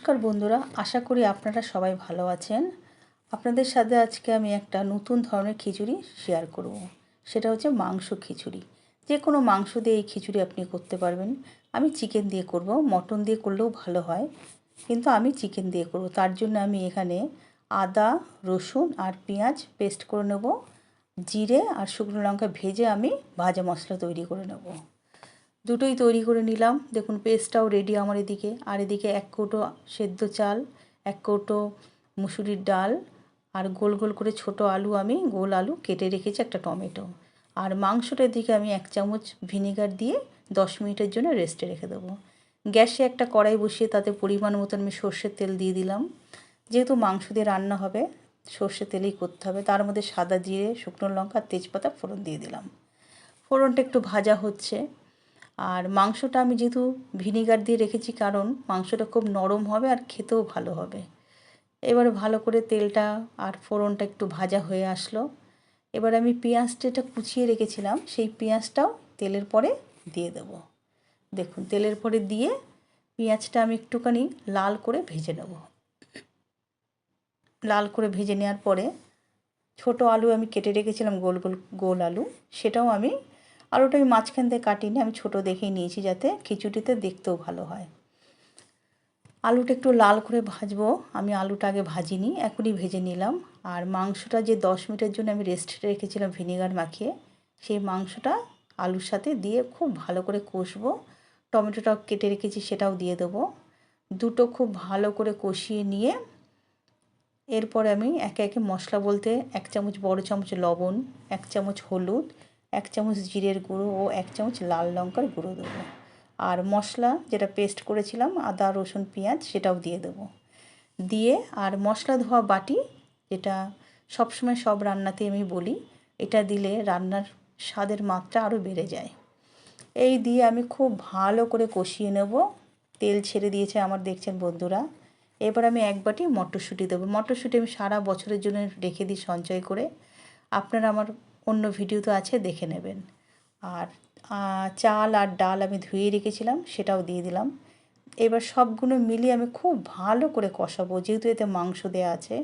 নমস্কার বন্ধুরা, আশা করি আপনারা সবাই ভালো আছেন। আপনাদের সাথে আজকে আমি একটা নতুন ধরনের খিচুড়ি শেয়ার করব। সেটা হচ্ছে মাংস খিচুড়ি। যে কোনো মাংস দিয়ে এই খিচুড়ি আপনি করতে পারবেন। আমি চিকেন দিয়ে করব, মটন দিয়ে করলেও ভালো হয়, কিন্তু আমি চিকেন দিয়ে করব। তার জন্য আমি এখানে আদা, রসুন আর পেঁয়াজ পেস্ট করে নেব। জিরে আর শুকনো লঙ্কা ভেজে আমি ভাজা মশলা তৈরি করে নেব। দুটোই তৈরি করে নিলাম। দেখুন পেস্টটাও রেডি আমার এদিকে। আর এদিকে 1 কৌটো সেদ্ধ চাল, 1 কৌটো মুসুরির ডাল, আর গোল গোল করে ছোট আলু, আমি গোল আলু কেটে রেখেছি, একটা টমেটো। আর মাংসটার দিকে আমি 1 চামচ ভিনেগার দিয়ে 10 মিনিটের জন্য রেস্টে রেখে দেবো। গ্যাসে একটা কড়াই বসিয়ে তাতে পরিমাণ মতন আমি সর্ষের তেল দিয়ে দিলাম। যেহেতু মাংস দিয়ে রান্না হবে, সর্ষের তেলেই করতে হবে। তার মধ্যে সাদা জিরে, শুকনো লঙ্কা আর তেজপাতা ফোড়ন দিয়ে দিলাম। ফোড়নটা একটু ভাজা হচ্ছে। আর মাংসটা আমি যেহেতু ভিনিগার দিয়ে রেখেছি, কারণ মাংসটা খুব নরম হবে আর খেতেও ভালো হবে। এবারে ভালো করে তেলটা আর ফোড়নটা একটু ভাজা হয়ে আসলো। এবার আমি পেঁয়াজটা কুচিয়ে রেখেছিলাম, সেই পেঁয়াজটাও তেলের পরে দিয়ে দেব। দেখুন তেলের পরে দিয়ে পেঁয়াজটা আমি একটুখানি লাল করে ভেজে নেব। লাল করে ভেজে নেওয়ার পরে ছোট আলু আমি কেটে রেখেছিলাম, গোল গোল গোল আলু, সেটাও আলুটা আমি মাঝখান দিয়ে কাটিনি, আমি ছোট দেখেই নিয়েছি যাতে খিচুড়িতে দেখতেও ভালো হয়। আলুটা একটু লাল করে ভাজবো। আমি আলুটা আগে ভাজিনি, এখনই ভেজে নিলাম। আর মাংসটা যে 10 মিনিটের জন্য আমি রেস্টে রেখেছিলাম ভিনেগার মাখিয়ে, সেই মাংসটা আলুর সাথে দিয়ে খুব ভালো করে কষবো। টমেটোটাও কেটে রেখেছি, সেটাও দিয়ে দেবো। দুটো খুব ভালো করে কষিয়ে নিয়ে এরপরে আমি একে একে মশলা বলতে 1 চামচ বড় চামচ লবণ, 1 চামচ হলুদ, 1 চামচ জিরের গুঁড়ো ও 1 চামচ লাল লঙ্কার গুঁড়ো দেবো। আর মশলা যেটা পেস্ট করেছিলাম আদা, রসুন, পেঁয়াজ, সেটাও দিয়ে দেবো। দিয়ে আর মশলা ধোয়া বাটি, যেটা সবসময় সব রান্নাতে আমি বলি, এটা দিলে রান্নার স্বাদের মাত্রা আরও বেড়ে যায়। এই দিয়ে আমি খুব ভালো করে কষিয়ে নেব। তেল ছেড়ে দিয়েছে আমার, দেখছেন বন্ধুরা। এবার আমি 1 বাটি মটরশুঁটি দেবো। মটরশুঁটি আমি সারা বছরের জন্য রেখে দিই সঞ্চয় করে। আপনারা আমার অন্য ভিডিও তো আছে, দেখে নেবেন। আর চাল আর ডাল আমি ধুয়ে রেখেছিলাম, সেটাও দিয়ে দিলাম। এবার সবগুলো মিলিয়ে আমি খুব ভালো করে কষাবো। যেহেতু এতে মাংস দেওয়া আছে,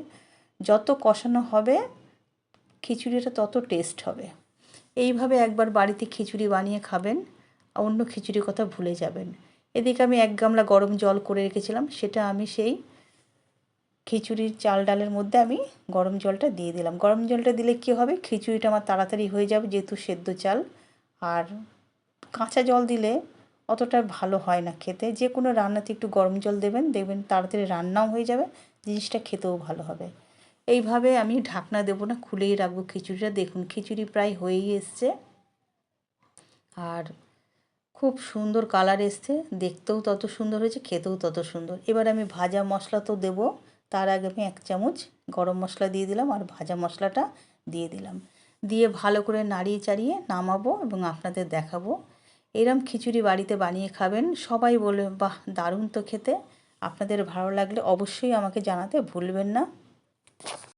যত কষানো হবে খিচুড়িটা তত টেস্ট হবে। এইভাবে একবার বাড়িতে খিচুড়ি বানিয়ে খাবেন, অন্য খিচুড়ির কথা ভুলে যাবেন। এদিকে আমি 1 গামলা গরম জল করে রেখেছিলাম, সেটা আমি সেই খিচুড়ির চাল ডালের মধ্যে আমি গরম জলটা দিয়ে দিলাম। গরম জলটা দিলে কী হবে, খিচুড়িটা আমার তাড়াতাড়ি হয়ে যাবে, যেহেতু সেদ্ধ চাল। আর কাঁচা জল দিলে অতটা ভালো হয় না খেতে। যে কোনো রান্নাতে একটু গরম জল দেবেন, দেখবেন তাড়াতাড়ি রান্নাও হয়ে যাবে, জিনিসটা খেতেও ভালো হবে। এইভাবে আমি ঢাকনা দেবো না, খুলেই রাখবো খিচুড়িটা। দেখুন খিচুড়ি প্রায় হয়েই এসছে, আর খুব সুন্দর কালার এসছে, দেখতেও তত সুন্দর হয়েছে, খেতেও তত সুন্দর। এবার আমি ভাজা মশলা তো দেবো, তার আগে আমি 1 চামচ গরম মশলা দিয়ে দিলাম আর ভাজা মশলাটা দিয়ে দিলাম। দিয়ে ভালো করে নাড়িয়ে চাড়িয়ে নামাবো এবং আপনাদের দেখাবো। এরম খিচুড়ি বাড়িতে বানিয়ে খাবেন, সবাই বলবে বাহ দারুণ তো খেতে। আপনাদের ভালো লাগলে অবশ্যই আমাকে জানাতে ভুলবেন না।